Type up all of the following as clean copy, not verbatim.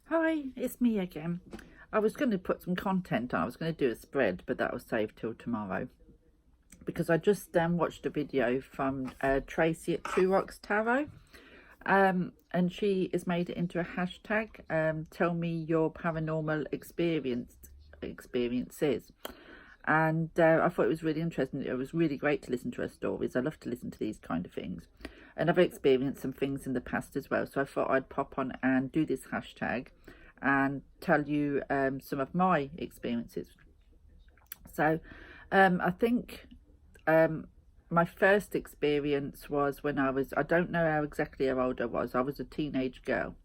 Hi, it's me again. I was going to put some content on. I was going to do a spread, but that was saved till tomorrow because I just watched a video from Tracy at Two Rocks Tarot, and she has made it into a hashtag. Tell me your paranormal experiences, and I thought it was really interesting. It was really great to listen to her stories. I love to listen to these kind of things, and I've experienced some things in the past as well. So I thought I'd pop on and do this hashtag and tell you some of my experiences. So I think my first experience was when I don't know exactly how old I was a teenage girl.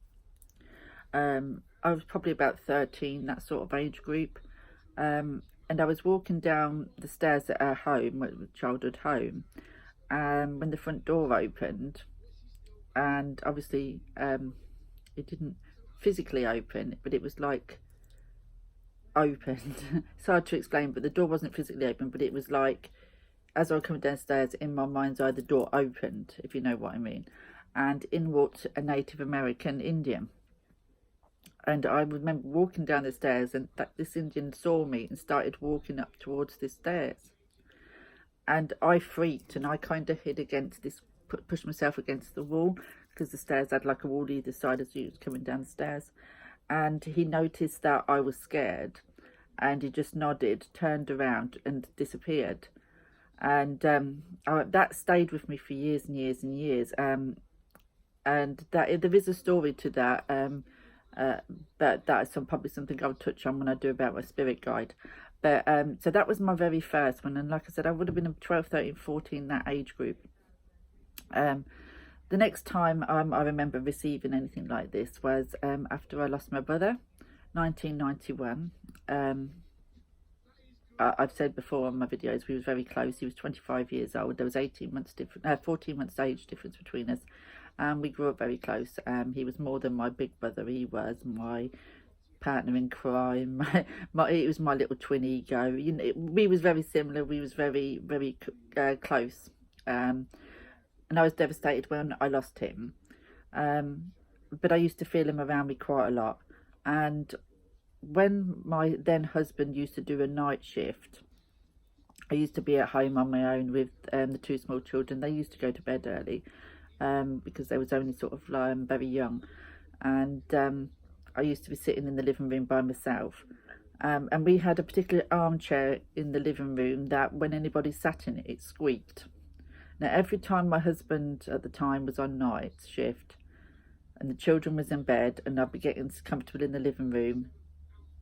I was probably about 13, that sort of age group. And I was walking down the stairs at our home, childhood home, when the front door opened. And obviously it didn't physically open, but it was like opened. It's hard to explain, but the door wasn't physically open, but it was like as I was coming downstairs, in my mind's eye the door opened, if you know what I mean, and in walked a Native American Indian. And I remember walking down the stairs, and this Indian saw me and started walking up towards the stairs, and I freaked, and I kind of hid against this, pushed myself against the wall, because the stairs had like a wall either side as you was coming down the stairs. And he noticed that I was scared, and he just nodded, turned around and disappeared. And that stayed with me for years and years and years. And that there is a story to that, but that is probably something I'll touch on when I do about my spirit guide. But so that was my very first one, and like I said, I would have been 12, 13, 14, that age group. The next time I remember receiving anything like this was after I lost my brother, 1991. I've said before on my videos, we was very close. He was 25 years old. There was 18 months different, 14 months age difference between us. And we grew up very close. He was more than my big brother. He was my partner in crime. It was my little twin ego. You know, we was very similar. We was very, very close. And I was devastated when I lost him. But I used to feel him around me quite a lot. And when my then husband used to do a night shift, I used to be at home on my own with the two small children. They used to go to bed early because they was only sort of very young. And I used to be sitting in the living room by myself. And we had a particular armchair in the living room that when anybody sat in it, it squeaked. Now, every time my husband at the time was on night shift and the children was in bed and I'd be getting comfortable in the living room,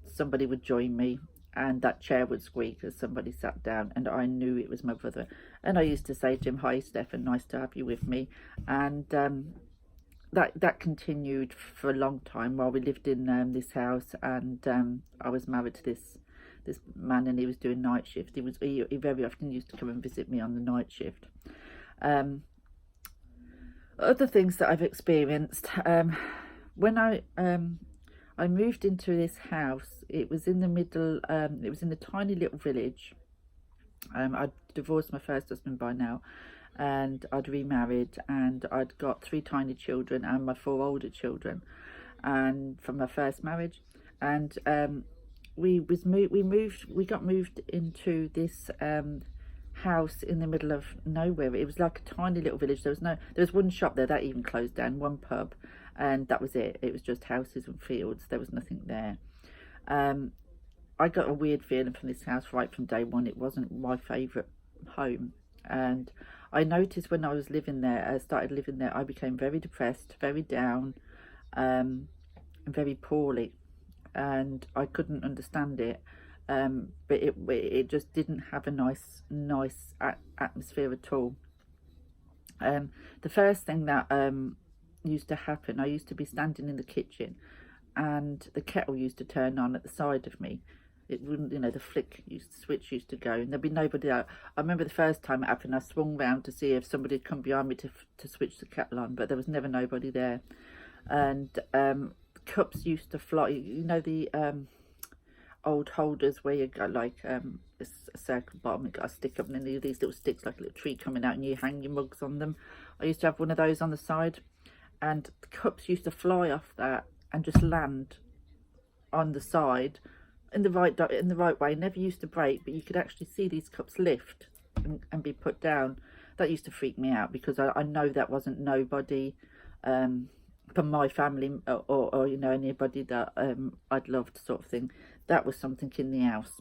somebody would join me and that chair would squeak as somebody sat down, and I knew it was my brother. And I used to say to him, "Hi Stefan, nice to have you with me." And that continued for a long time while we lived in this house, and I was married to this man, and he was doing night shift. He very often used to come and visit me on the night shift. Other things that I've experienced, when I moved into this house, it was in the middle, it was in a tiny little village. I'd divorced my first husband by now, and I'd remarried, and I'd got 3 tiny children and my 4 older children, and from my first marriage. And we got moved into this house in the middle of nowhere. It was like a tiny little village. There was one shop there that even closed down, one pub, and that was it. It was just houses and fields. There was nothing there. I got a weird feeling from this house right from day one. It wasn't my favourite home, and I noticed when I was living there, I started living there, I became very depressed, very down, and very poorly, and I couldn't understand it. But it just didn't have a nice atmosphere at all. The first thing that used to happen, I used to be standing in the kitchen, and the kettle used to turn on at the side of me. It wouldn't, you know, the switch used to go, and there'd be nobody out. I remember the first time it happened, I swung round to see if somebody had come behind me to switch the kettle on, but there was never nobody there. And cups used to fly. You know, the old holders where you got like a circle bottom, you got a stick up, and then these little sticks like a little tree coming out, and you hang your mugs on them. I used to have one of those on the side, and the cups used to fly off that and just land on the side in the right way. Never used to break, but you could actually see these cups lift and be put down. That used to freak me out, because I know that wasn't nobody from my family, or you know, anybody that I'd loved, sort of thing. That was something in the house.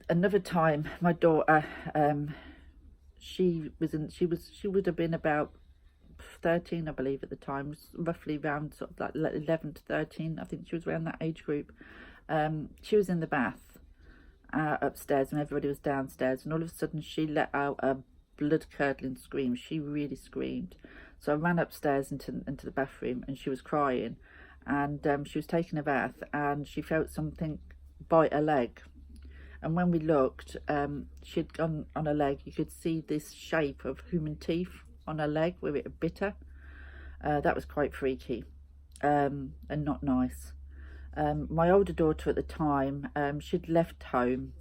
Another time, my daughter, she would have been about 13, I believe, at the time, roughly around sort of like 11 to 13. I think she was around that age group. She was in the bath upstairs, and everybody was downstairs, and all of a sudden she let out a blood-curdling scream. She really screamed. So I ran upstairs into the bathroom, and she was crying, and she was taking a bath, and she felt something bite her leg. And when we looked, she'd gone on her leg. You could see this shape of human teeth on her leg where it had bit her. That was quite freaky and not nice. My older daughter at the time, she'd left home,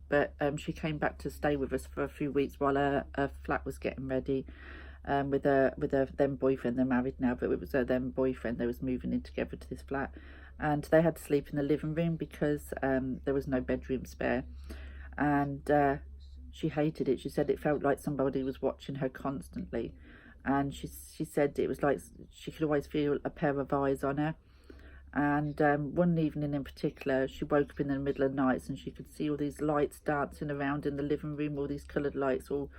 but she came back to stay with us for a few weeks while her flat was getting ready, with her then boyfriend. They're married now, but it was her then boyfriend. They was moving in together to this flat, and they had to sleep in the living room because there was no bedroom spare. And she hated it. She said it felt like somebody was watching her constantly, and she said it was like she could always feel a pair of eyes on her. And one evening in particular, she woke up in the middle of the night, and she could see all these lights dancing around in the living room, all these coloured lights, all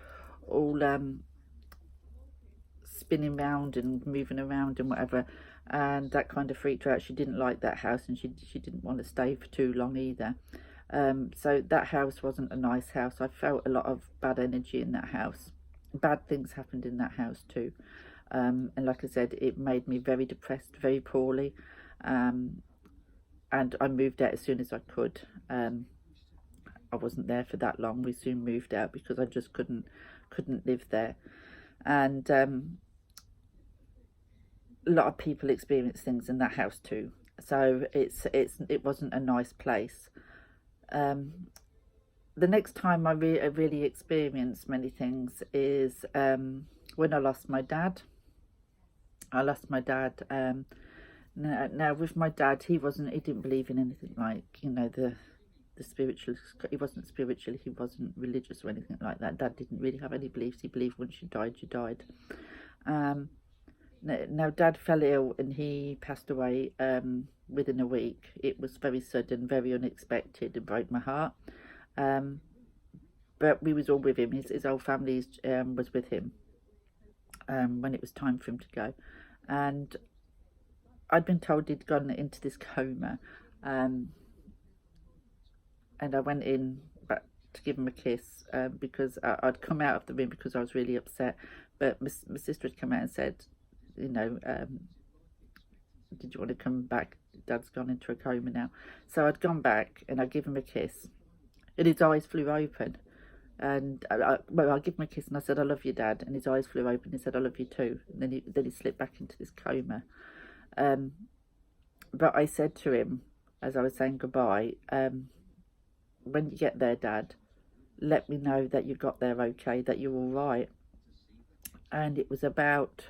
spinning round and moving around and whatever. And that kind of freaked her out. She didn't like that house, and she didn't want to stay for too long either. So that house wasn't a nice house. I felt a lot of bad energy in that house. Bad things happened in that house too. And like I said, it made me very depressed, very poorly. And I moved out as soon as I could. I wasn't there for that long. We soon moved out because I just couldn't live there. And a lot of people experience things in that house too. So it wasn't a nice place. The next time I really experienced many things is when I lost my dad. Now with my dad, he didn't believe in anything like, you know, the spiritual. He wasn't spiritual, he wasn't religious or anything like that. Dad didn't really have any beliefs. He believed once you died, you died. Now Dad fell ill and he passed away within a week. It was very sudden, very unexpected, and broke my heart. But we was all with him. His whole family was with him when it was time for him to go. And I'd been told he'd gone into this coma, and I went in back to give him a kiss because I'd come out of the room because I was really upset. But my sister had come out and said, you know, did you want to come back? Dad's gone into a coma now. So I'd gone back and I'd give him a kiss, and his eyes flew open. And I gave him a kiss and I said, I love you, Dad. And his eyes flew open. He said, I love you too. And then he slipped back into this coma. But I said to him, as I was saying goodbye, when you get there, Dad, let me know that you got there okay, that you're all right. And it was about,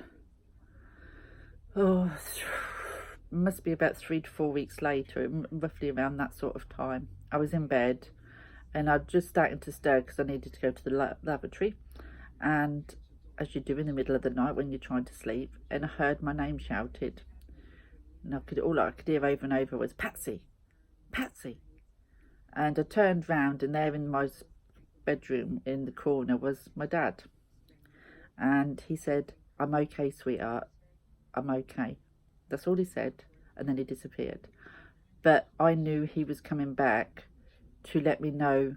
must be about 3 to 4 weeks later, roughly around that sort of time. I was in bed and I'd just started to stir because I needed to go to the lavatory. And as you do in the middle of the night when you're trying to sleep, and I heard my name shouted. And all I could hear over and over was, Patsy, Patsy. And I turned round, and there in my bedroom in the corner was my dad. And he said, I'm okay, sweetheart, I'm okay. That's all he said, and then he disappeared. But I knew he was coming back to let me know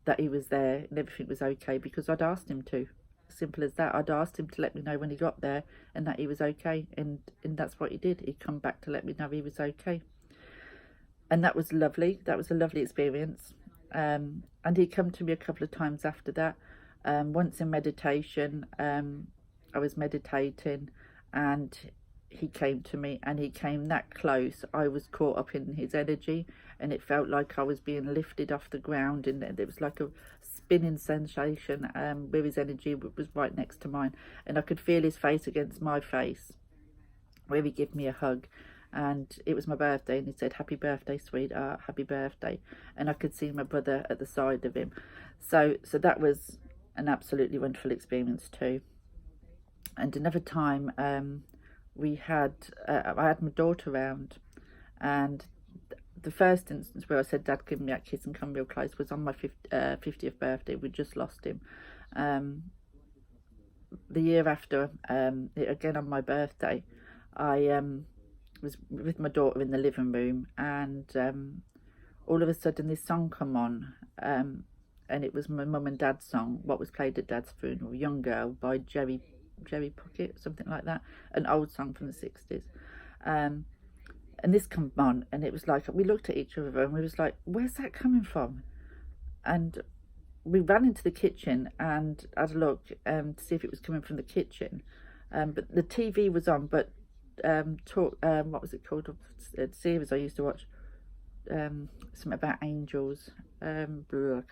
that he was there and everything was okay, because I'd asked him to. Simple as that. I'd asked him to let me know when he got there and that he was okay, and that's what he did. He'd come back to let me know he was okay, and that was lovely. That was a lovely experience. And he'd come to me a couple of times after that. Once in meditation, I was meditating and he came to me, and he came that close. I was caught up in his energy, and it felt like I was being lifted off the ground, and there was like a spinning sensation where his energy was right next to mine, and I could feel his face against my face. where he gave me a hug, and it was my birthday, and he said, "Happy birthday, sweetheart, happy birthday," and I could see my brother at the side of him. So that was an absolutely wonderful experience too. And another time, we had I had my daughter around, and the first instance where I said, "Dad, give me that kiss and come real close," was on my 50th birthday. We just lost him. The year after, again on my birthday, I was with my daughter in the living room, and all of a sudden this song come on, and it was my mum and dad's song, what was played at Dad's funeral, "Young Girl" by Jerry Puckett, something like that, an old song from the 60s. And this come on, and it was like, we looked at each other and we was like, where's that coming from? And we ran into the kitchen and had a look to see if it was coming from the kitchen, but the TV was on, but what was it called, a series I used to watch, something about angels, I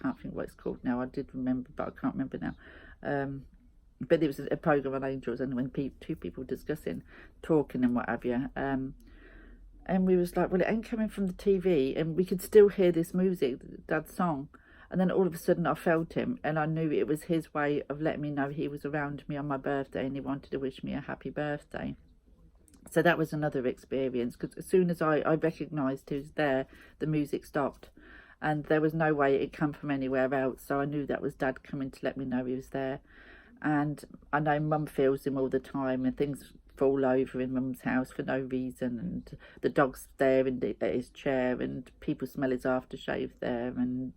can't think what it's called now. I did remember, but I can't remember now. But it was a program on angels, and when two people discussing, talking and what have you, and we was like, well, it ain't coming from the TV, and we could still hear this music, Dad's song. And then all of a sudden I felt him, and I knew it was his way of letting me know he was around me on my birthday, and he wanted to wish me a happy birthday. So that was another experience, because as soon as I recognised he was there, the music stopped, and there was no way it come from anywhere else. So I knew that was Dad coming to let me know he was there. And I know Mum feels him all the time, and things fall over in Mum's house for no reason, and the dog's there at his chair, and people smell his aftershave there, and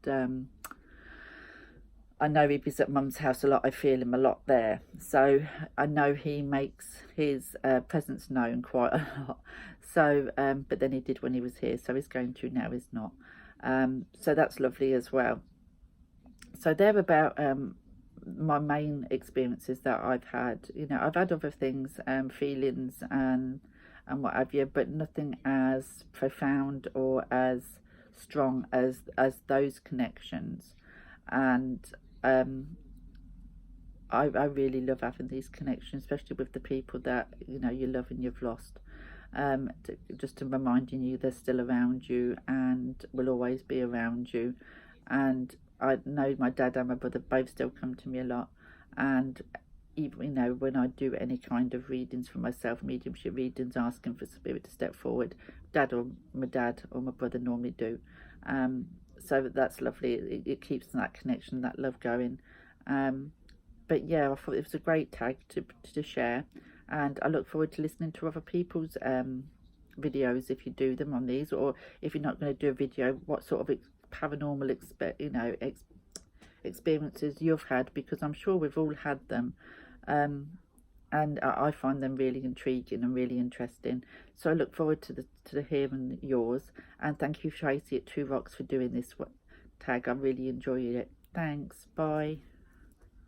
I know he was at Mum's house a lot. I feel him a lot there, so I know he makes his presence known quite a lot. So but then he did when he was here, so he's going to now, he's not. So that's lovely as well. So they're about my main experiences that I've had. You know, I've had other things, feelings and what have you, but nothing as profound or as strong as those connections. And I really love having these connections, especially with the people that, you know, you love and you've lost. Just to reminding you they're still around you and will always be around you. And I know my dad and my brother both still come to me a lot, and even, you know, when I do any kind of readings for myself, mediumship readings, asking for spirit to step forward, my dad or my brother normally do. So that's lovely. It keeps that connection, that love going. But yeah, I thought it was a great tag to share, and I look forward to listening to other people's videos if you do them on these, or if you're not going to do a video, what sort of paranormal experiences you've had, because I'm sure we've all had them, and I find them really intriguing and really interesting. So I look forward to hearing yours, and thank you, Tracy at Two Rocks, for doing this tag. I really enjoyed it. Thanks. Bye.